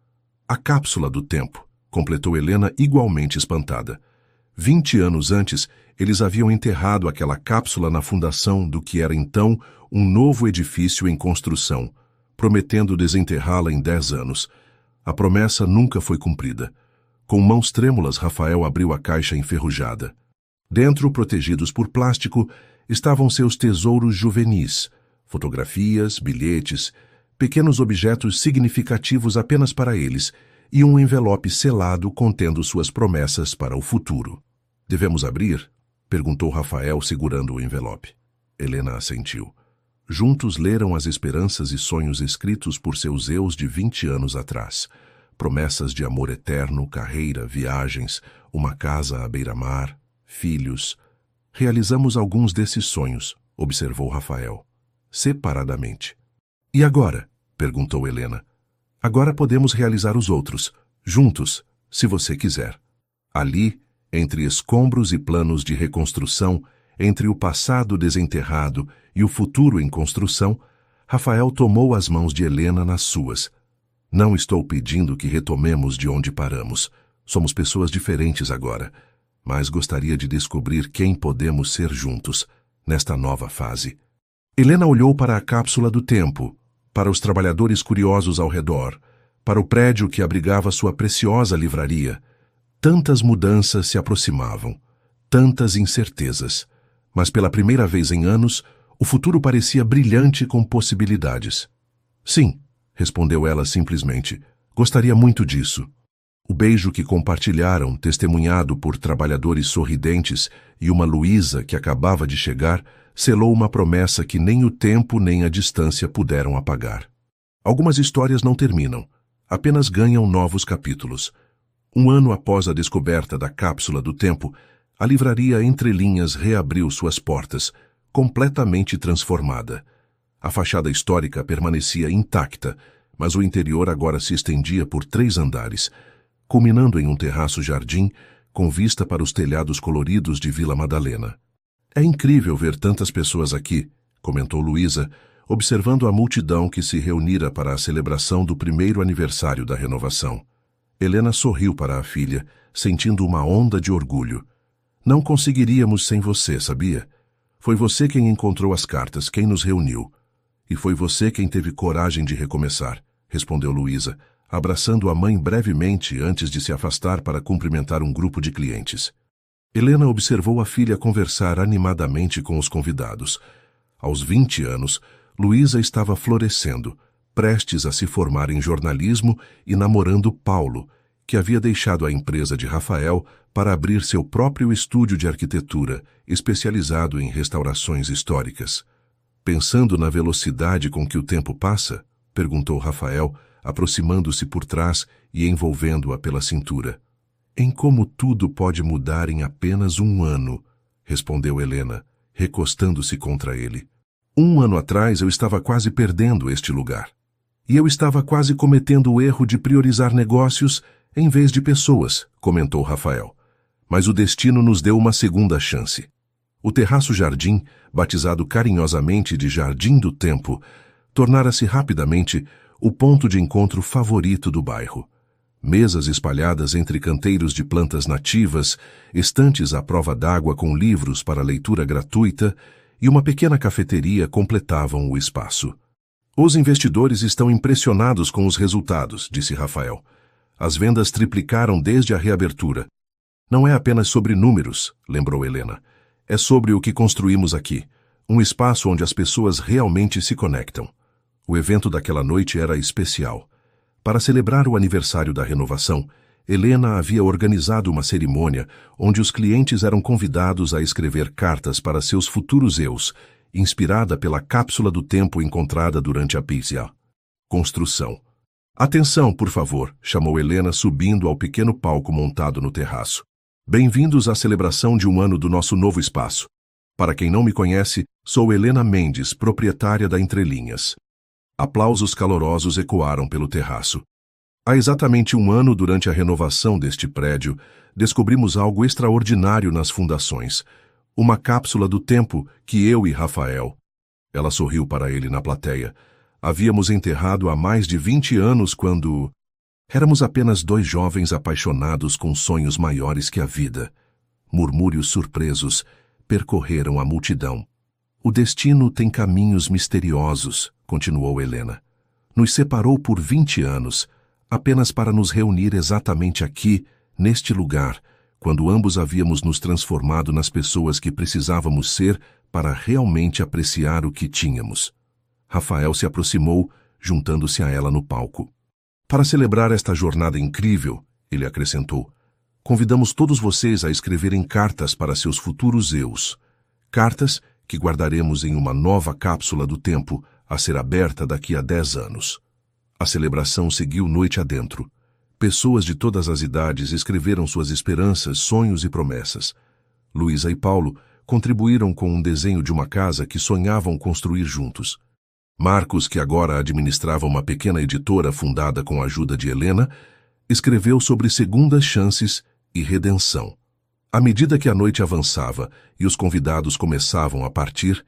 A cápsula do tempo, completou Helena igualmente espantada. 20 anos antes, eles haviam enterrado aquela cápsula na fundação do que era então um novo edifício em construção, prometendo desenterrá-la em 10 anos. A promessa nunca foi cumprida. Com mãos trêmulas, Rafael abriu a caixa enferrujada. Dentro, protegidos por plástico, estavam seus tesouros juvenis, fotografias, bilhetes, pequenos objetos significativos apenas para eles, e um envelope selado contendo suas promessas para o futuro. Devemos abrir? Perguntou Rafael, segurando o envelope. Helena assentiu. Juntos leram as esperanças e sonhos escritos por seus eus de 20 anos atrás. Promessas de amor eterno, carreira, viagens, uma casa à beira-mar, filhos. Realizamos alguns desses sonhos, observou Rafael, separadamente. E agora? Perguntou Helena. Agora podemos realizar os outros, juntos, se você quiser. Ali, Entre escombros e planos de reconstrução, entre o passado desenterrado e o futuro em construção, Rafael tomou as mãos de Helena nas suas. Não estou pedindo que retomemos de onde paramos. Somos pessoas diferentes agora, mas gostaria de descobrir quem podemos ser juntos nesta nova fase. Helena olhou para a cápsula do tempo, para os trabalhadores curiosos ao redor, para o prédio que abrigava sua preciosa livraria. Tantas mudanças se aproximavam, tantas incertezas, mas pela primeira vez em anos, o futuro parecia brilhante com possibilidades. Sim, respondeu ela simplesmente, gostaria muito disso. O beijo que compartilharam, testemunhado por trabalhadores sorridentes e uma Luísa que acabava de chegar, selou uma promessa que nem o tempo nem a distância puderam apagar. Algumas histórias não terminam, apenas ganham novos capítulos. Um ano após a descoberta da cápsula do tempo, a livraria Entre Linhas reabriu suas portas, completamente transformada. A fachada histórica permanecia intacta, mas o interior agora se estendia por 3 andares, culminando em um terraço-jardim com vista para os telhados coloridos de Vila Madalena. É incrível ver tantas pessoas aqui, comentou Luísa, observando a multidão que se reunira para a celebração do 1º aniversário da renovação. Helena sorriu para a filha, sentindo uma onda de orgulho. Não conseguiríamos sem você, sabia? Foi você quem encontrou as cartas, quem nos reuniu. E foi você quem teve coragem de recomeçar, respondeu Luísa, abraçando a mãe brevemente antes de se afastar para cumprimentar um grupo de clientes. Helena observou a filha conversar animadamente com os convidados. Aos 20 anos, Luísa estava florescendo, prestes a se formar em jornalismo e namorando Paulo, que havia deixado a empresa de Rafael para abrir seu próprio estúdio de arquitetura, especializado em restaurações históricas. Pensando na velocidade com que o tempo passa, perguntou Rafael, aproximando-se por trás e envolvendo-a pela cintura. Em como tudo pode mudar em apenas 1 ano, respondeu Helena, recostando-se contra ele. 1 ano atrás eu estava quase perdendo este lugar. E eu estava quase cometendo o erro de priorizar negócios em vez de pessoas, comentou Rafael. Mas o destino nos deu uma segunda chance. O terraço-jardim, batizado carinhosamente de Jardim do Tempo, tornara-se rapidamente o ponto de encontro favorito do bairro. Mesas espalhadas entre canteiros de plantas nativas, estantes à prova d'água com livros para leitura gratuita e uma pequena cafeteria completavam o espaço. Os investidores estão impressionados com os resultados, disse Rafael. As vendas triplicaram desde a reabertura. Não é apenas sobre números, lembrou Helena. É sobre o que construímos aqui, um espaço onde as pessoas realmente se conectam. O evento daquela noite era especial. Para celebrar o aniversário da renovação, Helena havia organizado uma cerimônia onde os clientes eram convidados a escrever cartas para seus futuros eus, inspirada pela cápsula do tempo encontrada durante a PISA. Construção. Atenção, por favor, chamou Helena subindo ao pequeno palco montado no terraço. Bem-vindos à celebração de 1 ano do nosso novo espaço. Para quem não me conhece, sou Helena Mendes, proprietária da Entre Linhas. Aplausos calorosos ecoaram pelo terraço. Há exatamente 1 ano, durante a renovação deste prédio, descobrimos algo extraordinário nas fundações. Uma cápsula do tempo que eu e Rafael... Ela sorriu para ele na plateia. Havíamos enterrado há mais de 20 anos quando... Éramos apenas 2 jovens apaixonados com sonhos maiores que a vida. Murmúrios surpresos percorreram a multidão. O destino tem caminhos misteriosos, continuou Helena. Nos separou por 20 anos, apenas para nos reunir exatamente aqui, neste lugar, quando ambos havíamos nos transformado nas pessoas que precisávamos ser para realmente apreciar o que tínhamos. Rafael se aproximou, juntando-se a ela no palco. Para celebrar esta jornada incrível, ele acrescentou, convidamos todos vocês a escreverem cartas para seus futuros eus. Cartas que guardaremos em uma nova cápsula do tempo a ser aberta daqui a 10 anos. A celebração seguiu noite adentro. Pessoas de todas as idades escreveram suas esperanças, sonhos e promessas. Luísa e Paulo contribuíram com um desenho de uma casa que sonhavam construir juntos. Marcos, que agora administrava uma pequena editora fundada com a ajuda de Helena, escreveu sobre segundas chances e redenção. À medida que a noite avançava e os convidados começavam a partir,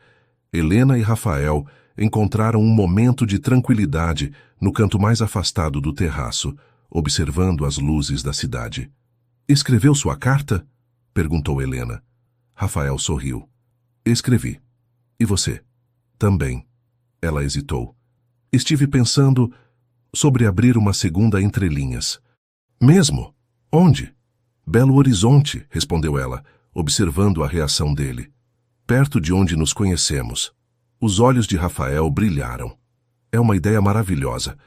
Helena e Rafael encontraram um momento de tranquilidade no canto mais afastado do terraço, observando as luzes da cidade. "Escreveu sua carta?" perguntou Helena. Rafael sorriu. "Escrevi. E você?" "Também." Ela hesitou. "Estive pensando sobre abrir uma segunda entrelinhas." "Mesmo? Onde?" "Belo Horizonte", respondeu ela, observando a reação dele. "Perto de onde nos conhecemos." Os olhos de Rafael brilharam. "É uma ideia maravilhosa.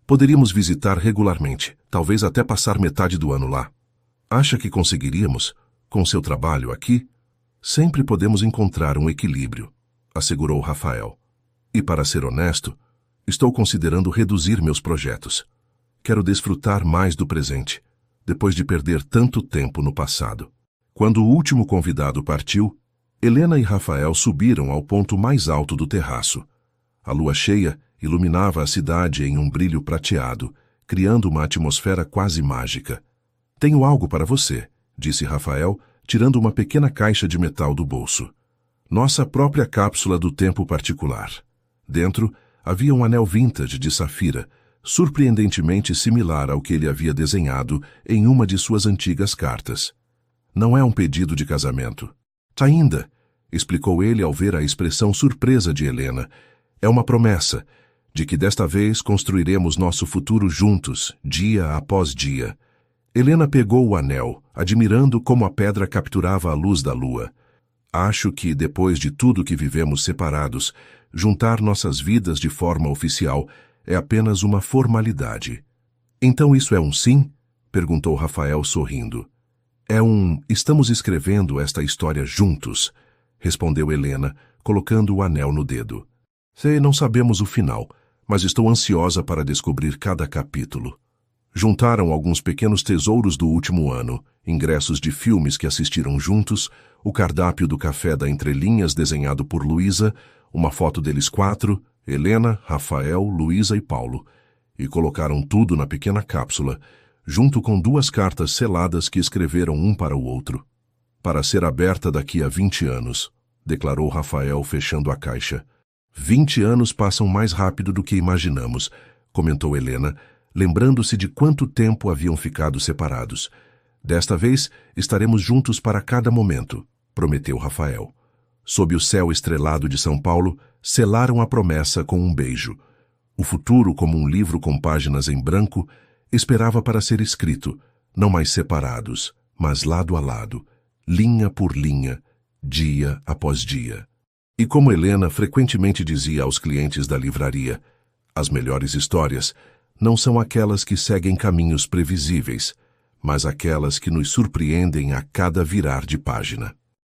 Poderíamos visitar regularmente, talvez até passar metade do ano lá." "Acha que conseguiríamos, com seu trabalho aqui?" "Sempre podemos encontrar um equilíbrio", assegurou Rafael. "E para ser honesto, estou considerando reduzir meus projetos. Quero desfrutar mais do presente, depois de perder tanto tempo no passado." Quando o último convidado partiu, Helena e Rafael subiram ao ponto mais alto do terraço. A lua cheia iluminava a cidade em um brilho prateado, criando uma atmosfera quase mágica. "Tenho algo para você", disse Rafael, tirando uma pequena caixa de metal do bolso. Nossa própria cápsula do tempo particular. Dentro havia um anel vintage de safira, surpreendentemente similar ao que ele havia desenhado em uma de suas antigas cartas. "Não é um pedido de casamento." "Ainda", explicou ele ao ver a expressão surpresa de Helena. "É uma promessa de que desta vez construiremos nosso futuro juntos, dia após dia." Helena pegou o anel, admirando como a pedra capturava a luz da lua. "Acho que, depois de tudo que vivemos separados, juntar nossas vidas de forma oficial é apenas uma formalidade." "Então isso é um sim?" perguntou Rafael sorrindo. "É um estamos escrevendo esta história juntos", respondeu Helena, colocando o anel no dedo. Não sabemos o final, mas estou ansiosa para descobrir cada capítulo." Juntaram alguns pequenos tesouros do último ano, ingressos de filmes que assistiram juntos, o cardápio do café da Entrelinhas desenhado por Luísa, uma foto deles 4, Helena, Rafael, Luísa e Paulo, e colocaram tudo na pequena cápsula, junto com 2 cartas seladas que escreveram um para o outro. "Para ser aberta daqui a 20 anos, declarou Rafael fechando a caixa. 20 anos passam mais rápido do que imaginamos, comentou Helena, lembrando-se de quanto tempo haviam ficado separados. Desta vez, estaremos juntos para cada momento, prometeu Rafael. Sob o céu estrelado de São Paulo, selaram a promessa com um beijo. O futuro, como um livro com páginas em branco, esperava para ser escrito, não mais separados, mas lado a lado, linha por linha, dia após dia. E como Helena frequentemente dizia aos clientes da livraria, as melhores histórias não são aquelas que seguem caminhos previsíveis, mas aquelas que nos surpreendem a cada virar de página.